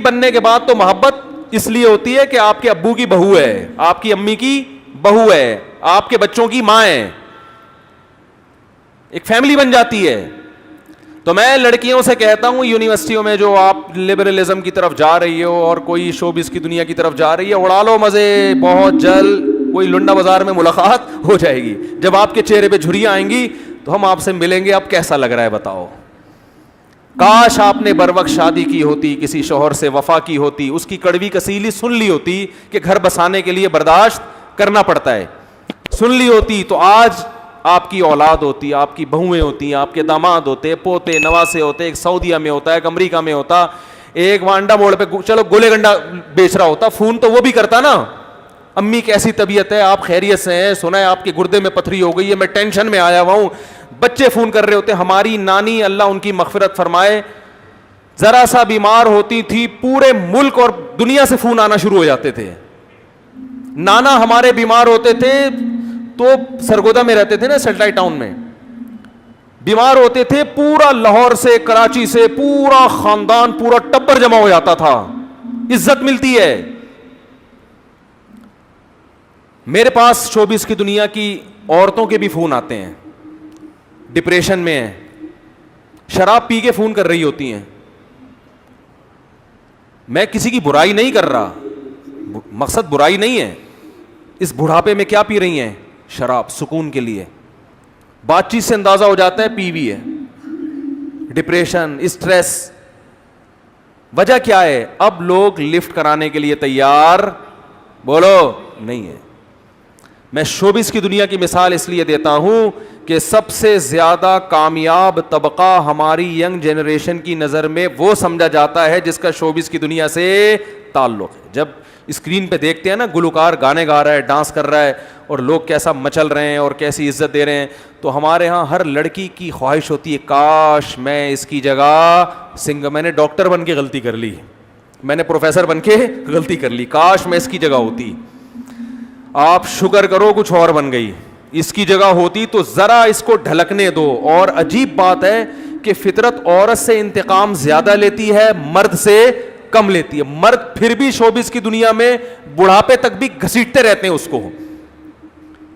بننے کے بعد تو محبت اس لیے ہوتی ہے کہ آپ کے ابو کی بہو ہے, آپ کی امی کی بہو ہے, آپ کے بچوں کی ماں ہے, ایک فیملی بن جاتی ہے. تو میں لڑکیوں سے کہتا ہوں یونیورسٹیوں میں جو آپ لبرلزم کی طرف جا رہی ہو اور کوئی شوبز کی دنیا کی طرف جا رہی ہے, اڑا لو مزے, بہت جلد کوئی لنڈا بازار میں ملاقات ہو جائے گی. جب آپ کے چہرے پہ جھریاں آئیں گی تو ہم آپ سے ملیں گے, اب کیسا لگ رہا ہے بتاؤ. کاش آپ نے بر وقت شادی کی ہوتی, کسی شوہر سے وفا کی ہوتی, اس کی کڑوی کسیلی سن لی ہوتی کہ گھر بسانے کے لیے برداشت کرنا پڑتا ہے, سن لی ہوتی تو آج آپ کی اولاد ہوتی, آپ کی بہویں ہوتی, آپ کے داماد ہوتے, پوتے نواسے ہوتے, ایک سعودیہ میں ہوتا, ایک امریکہ میں ہوتا, ایک وانڈا موڑ پہ چلو گولے گنڈا بیچ رہا ہوتا, فون تو وہ بھی کرتا نا, امی کیسی طبیعت ہے, آپ خیریت سے ہیں, سنا ہے آپ کے گردے میں پتھری ہو گئی ہے, میں ٹینشن میں آیا ہوا ہوں. بچے فون کر رہے ہوتے. ہماری نانی اللہ ان کی مغفرت فرمائے ذرا سا بیمار ہوتی تھی پورے ملک اور دنیا سے فون آنا شروع ہو جاتے تھے. نانا ہمارے بیمار ہوتے تھے تو سرگودا میں رہتے تھے نا, سیٹلائٹ ٹاؤن میں, بیمار ہوتے تھے پورا لاہور سے کراچی سے پورا خاندان پورا ٹبر جمع ہو جاتا تھا, عزت ملتی ہے. میرے پاس شوبز کی دنیا کی عورتوں کے بھی فون آتے ہیں, ڈپریشن میں ہیں, شراب پی کے فون کر رہی ہوتی ہیں. میں کسی کی برائی نہیں کر رہا, مقصد برائی نہیں ہے, اس بڑھاپے میں کیا پی رہی ہیں, شراب, سکون کے لیے. بات چیت سے اندازہ ہو جاتا ہے پی بھی ہے. ڈپریشن, اسٹریس, وجہ کیا ہے؟ اب لوگ لفٹ کرانے کے لیے تیار بولو نہیں ہے. میں شوبز کی دنیا کی مثال اس لیے دیتا ہوں کہ سب سے زیادہ کامیاب طبقہ ہماری ینگ جنریشن کی نظر میں وہ سمجھا جاتا ہے جس کا شوبز کی دنیا سے تعلق ہے. جب اسکرین پہ دیکھتے ہیں نا گلوکار گانے گا رہا ہے, ڈانس کر رہا ہے اور لوگ کیسا مچل رہے ہیں اور کیسی عزت دے رہے ہیں, تو ہمارے ہاں ہر لڑکی کی خواہش ہوتی ہے کاش میں اس کی جگہ میں نے ڈاکٹر بن کے غلطی کر لی, میں نے پروفیسر بن کے غلطی کر لی, کاش میں اس کی جگہ ہوتی. آپ شکر کرو کچھ اور بن گئی, اس کی جگہ ہوتی تو ذرا اس کو ڈھلکنے دو. اور عجیب بات ہے کہ فطرت عورت سے انتقام زیادہ لیتی ہے, مرد سے کم لیتی ہے. مرد پھر بھی شوبز کی دنیا میں بڑھاپے تک بھی گھسیٹتے رہتے ہیں اس کو,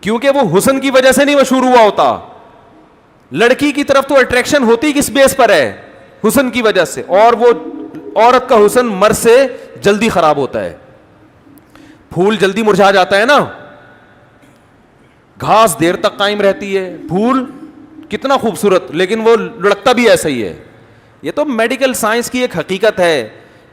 کیونکہ وہ حسن کی وجہ سے نہیں مشہور ہوا ہوتا. لڑکی کی طرف تو اٹریکشن ہوتی کس بیس پر ہے, حسن کی وجہ سے, اور وہ عورت کا حسن مرد سے جلدی خراب ہوتا ہے. پھول جلدی مرجھا جاتا ہے نا, گھاس دیر تک قائم رہتی ہے, پھول کتنا خوبصورت لیکن وہ لڑکتا بھی ایسا ہی ہے. یہ تو میڈیکل سائنس کی ایک حقیقت ہے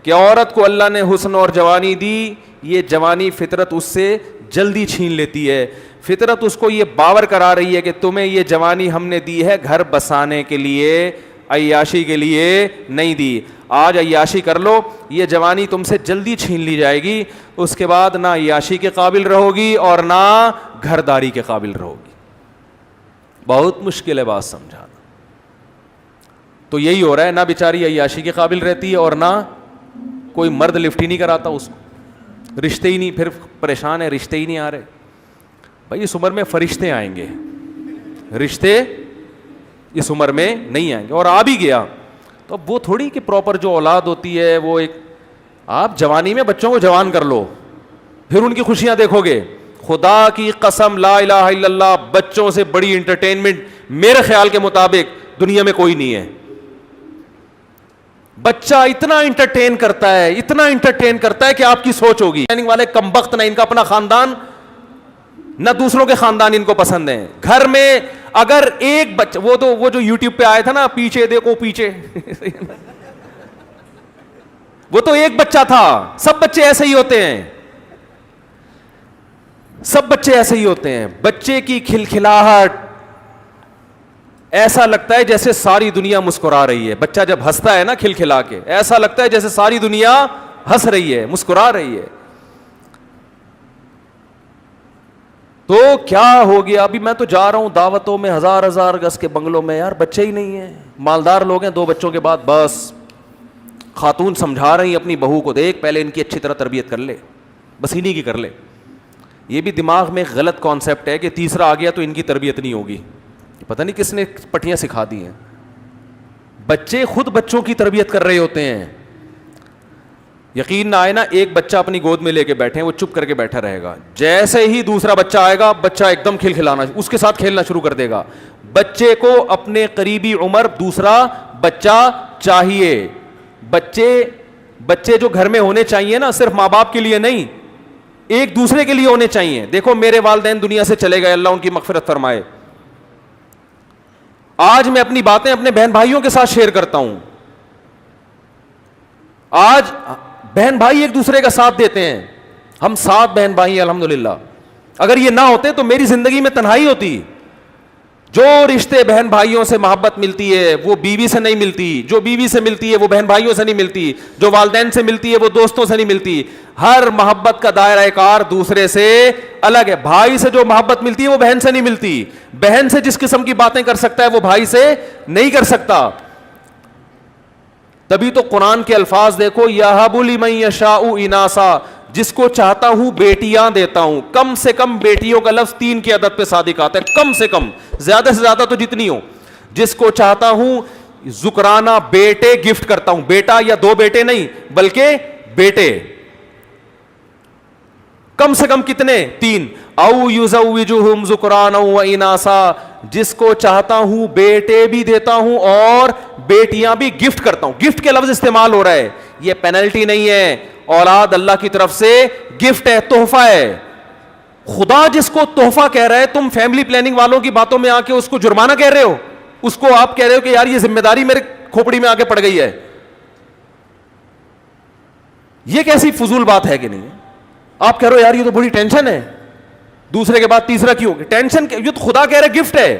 کہ عورت کو اللہ نے حسن اور جوانی دی, یہ جوانی فطرت اس سے جلدی چھین لیتی ہے. فطرت اس کو یہ باور کرا رہی ہے کہ تمہیں یہ جوانی ہم نے دی ہے گھر بسانے کے لیے, عیاشی کے لیے نہیں دی. آج عیاشی کر لو, یہ جوانی تم سے جلدی چھین لی جائے گی, اس کے بعد نہ عیاشی کے قابل رہو گی اور نہ گھرداری کے قابل رہو گی. بہت مشکل ہے بات سمجھانا. تو یہی ہو رہا ہے, نہ بیچاری عیاشی کے قابل رہتی ہے اور نہ کوئی مرد لفٹ ہی نہیں کراتا اس کو, رشتے ہی نہیں, پھر پریشان ہے رشتے ہی نہیں آ رہے. بھائی اس عمر میں فرشتے آئیں گے, رشتے اس عمر میں نہیں آئیں گے, اور آ بھی گیا تو اب وہ تھوڑی کہ پراپر جو اولاد ہوتی ہے وہ ایک, آپ جوانی میں بچوں کو جوان کر لو پھر ان کی خوشیاں دیکھو گے. خدا کی قسم لا الہ الا اللہ, بچوں سے بڑی انٹرٹینمنٹ میرے خیال کے مطابق دنیا میں کوئی نہیں ہے. بچہ اتنا انٹرٹین کرتا ہے, اتنا انٹرٹین کرتا ہے کہ آپ کی سوچ ہوگی والے کمبخت, نہ ان کا اپنا خاندان نہ دوسروں کے خاندان ان کو پسند ہیں. گھر میں اگر ایک بچہ, وہ جو یوٹیوب پہ آیا تھا نا پیچھے دیکھو پیچھے وہ تو ایک بچہ تھا, سب بچے ایسے ہی ہوتے ہیں, سب بچے ایسے ہی ہوتے ہیں. بچے کی کھلکھلاہٹ ایسا لگتا ہے جیسے ساری دنیا مسکرا رہی ہے. بچہ جب ہنستا ہے نا کھلکھلا کے, ایسا لگتا ہے جیسے ساری دنیا ہنس رہی ہے, مسکرا رہی ہے. تو کیا ہو گیا؟ ابھی میں تو جا رہا ہوں دعوتوں میں, ہزار ہزار گز کے بنگلوں میں, یار بچے ہی نہیں ہیں, مالدار لوگ ہیں, 2 بچوں کے بعد بس خاتون سمجھا رہی اپنی بہو کو, دیکھ پہلے ان کی اچھی طرح تربیت کر لے, بس انہیں کی کر لے. یہ بھی دماغ میں غلط کانسیپٹ ہے کہ تیسرا آ گیا تو ان کی تربیت نہیں ہوگی. پتہ نہیں کس نے پٹیاں سکھا دی ہیں. بچے خود بچوں کی تربیت کر رہے ہوتے ہیں. یقین نہ آئے نا, ایک بچہ اپنی گود میں لے کے بیٹھے, وہ چپ کر کے بیٹھا رہے گا, جیسے ہی دوسرا بچہ آئے گا بچہ ایک دم کھلکھلانا, اس کے ساتھ کھیلنا شروع کر دے گا. بچے کو اپنے قریبی عمر دوسرا بچہ چاہیے. بچے جو گھر میں ہونے چاہیے نا, صرف ماں باپ کے لیے نہیں, ایک دوسرے کے لیے ہونے چاہیے. دیکھو میرے والدین دنیا سے چلے گئے, اللہ ان کی مغفرت فرمائے. آج میں اپنی باتیں اپنے بہن بھائیوں کے ساتھ شیئر کرتا ہوں. آج بہن بھائی ایک دوسرے کا ساتھ دیتے ہیں, ہم 7 بہن بھائی ہیں الحمدللہ. اگر یہ نہ ہوتے تو میری زندگی میں تنہائی ہوتی. جو رشتے بہن بھائیوں سے محبت ملتی ہے وہ بیوی سے نہیں ملتی, جو بیوی سے ملتی ہے وہ بہن بھائیوں سے نہیں ملتی, جو والدین سے ملتی ہے وہ دوستوں سے نہیں ملتی. ہر محبت کا دائرہ کار دوسرے سے الگ ہے. بھائی سے جو محبت ملتی ہے وہ بہن سے نہیں ملتی. بہن سے جس قسم کی باتیں کر سکتا ہے وہ بھائی سے نہیں کر سکتا. تبھی تو قرآن کے الفاظ دیکھو, یہب لمن یشاء اناسا, جس کو چاہتا ہوں بیٹیاں دیتا ہوں. کم سے کم بیٹیوں کا لفظ 3 کی عدد پہ صادق آتا ہے, کم سے کم, زیادہ سے زیادہ تو جتنی ہو. جس کو چاہتا ہوں ذکرانہ بیٹے گفٹ کرتا ہوں. بیٹا یا 2 بیٹے نہیں بلکہ بیٹے. کم سے کم کتنے؟ 3. او یزوجہم ذکرانا و اناسا, جس کو چاہتا ہوں بیٹے بھی دیتا ہوں اور بیٹیاں بھی گفٹ کرتا ہوں. گفٹ کے لفظ استعمال ہو رہا ہے, یہ پینلٹی نہیں ہے. اولاد اللہ کی طرف سے گفٹ ہے, تحفہ ہے. خدا جس کو تحفہ کہہ رہا ہے, تم فیملی پلاننگ والوں کی باتوں میں آ کے اس کو جرمانہ کہہ رہے ہو. اس کو آپ کہہ رہے ہو کہ یار یہ ذمہ داری میرے کھوپڑی میں آ کے پڑ گئی ہے. یہ کیسی فضول بات ہے کہ نہیں؟ آپ کہہ رہے ہو یار یہ تو بڑی ٹینشن ہے, دوسرے کے بعد تیسرا کیوں؟ ٹینشن, یہ تو خدا کہہ رہے گفٹ ہے.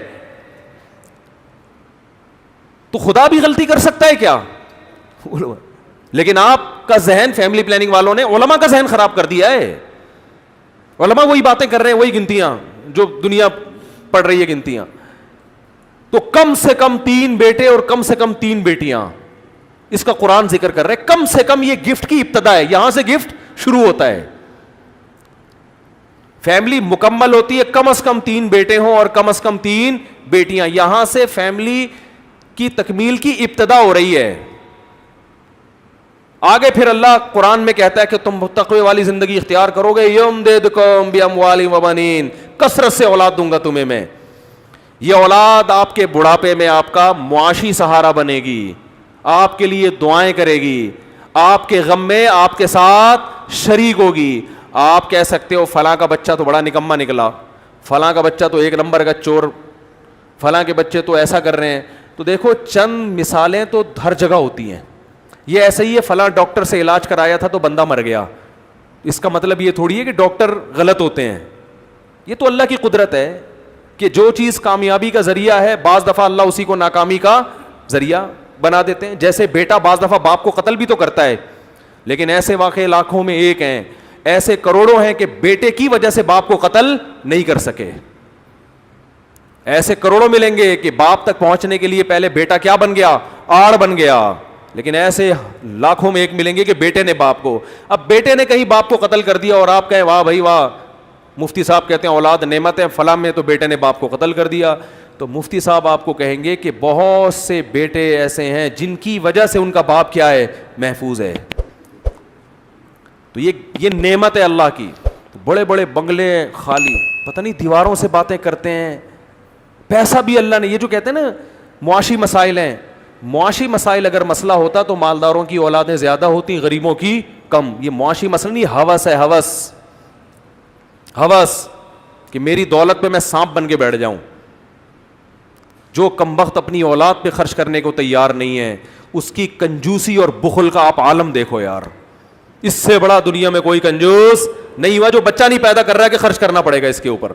تو خدا بھی غلطی کر سکتا ہے کیا؟ لیکن آپ کا ذہن فیملی پلاننگ والوں نے علماء کا ذہن خراب کر دیا ہے. علماء وہی باتیں کر رہے ہیں, وہی گنتیاں جو دنیا پڑھ رہی ہے گنتیاں. تو کم سے کم 3 بیٹے اور کم سے کم 3 بیٹیاں, اس کا قرآن ذکر کر رہے ہیں. کم سے کم یہ گفٹ کی ابتدا ہے, یہاں سے گفٹ شروع ہوتا ہے. فیملی مکمل ہوتی ہے کم از کم 3 بیٹے ہوں اور کم از کم 3 بیٹیاں. یہاں سے فیملی کی تکمیل کی ابتدا ہو رہی ہے. آگے پھر اللہ قرآن میں کہتا ہے کہ تم تقوی والی زندگی اختیار کرو گے, یمددکم باموال و بنین, کثرت سے اولاد دوں گا تمہیں میں. یہ اولاد آپ کے بڑھاپے میں آپ کا معاشی سہارا بنے گی, آپ کے لیے دعائیں کرے گی, آپ کے غم میں آپ کے ساتھ شریک ہوگی. آپ کہہ سکتے ہو فلاں کا بچہ تو بڑا نکما نکلا, فلاں کا بچہ تو 1 نمبر کا چور, فلاں کے بچے تو ایسا کر رہے ہیں. تو دیکھو چند مثالیں تو ہر جگہ ہوتی ہیں. یہ ایسا ہی ہے, فلاں ڈاکٹر سے علاج کرایا تھا تو بندہ مر گیا. اس کا مطلب یہ تھوڑی ہے کہ ڈاکٹر غلط ہوتے ہیں. یہ تو اللہ کی قدرت ہے کہ جو چیز کامیابی کا ذریعہ ہے بعض دفعہ اللہ اسی کو ناکامی کا ذریعہ بنا دیتے ہیں. جیسے بیٹا بعض دفعہ باپ کو قتل بھی تو کرتا ہے, لیکن ایسے واقعے لاکھوں میں ایک ہیں, ایسے کروڑوں ہیں کہ بیٹے کی وجہ سے باپ کو قتل نہیں کر سکے. ایسے کروڑوں ملیں گے کہ باپ تک پہنچنے کے لیے پہلے بیٹا کیا بن گیا؟ آڑ بن گیا. لیکن ایسے لاکھوں میں ایک ملیں گے کہ بیٹے نے باپ کو, اب بیٹے نے کہیں باپ کو قتل کر دیا اور آپ کہیں واہ بھائی واہ, مفتی صاحب کہتے ہیں اولاد نعمت ہے, فلاں میں تو بیٹے نے باپ کو قتل کر دیا. تو مفتی صاحب آپ کو کہیں گے کہ بہت سے بیٹے ایسے ہیں جن کی وجہ سے ان کا باپ کیا ہے؟ محفوظ ہے. تو یہ نعمت ہے اللہ کی. بڑے بڑے بنگلے خالی, پتہ نہیں دیواروں سے باتیں کرتے ہیں, پیسہ بھی اللہ نے, یہ جو کہتے ہیں نا معاشی مسائل ہیں, معاشی مسائل اگر مسئلہ ہوتا تو مالداروں کی اولادیں زیادہ ہوتی, غریبوں کی کم. یہ معاشی مسئلہ نہیں, ہوس ہے, ہوس کہ میری دولت پہ میں سانپ بن کے بیٹھ جاؤں. جو کمبخت اپنی اولاد پہ خرچ کرنے کو تیار نہیں ہے, اس کی کنجوسی اور بخل کا آپ عالم دیکھو یار. اس سے بڑا دنیا میں کوئی کنجوس نہیں ہوا جو بچہ نہیں پیدا کر رہا ہے کہ خرچ کرنا پڑے گا اس کے اوپر.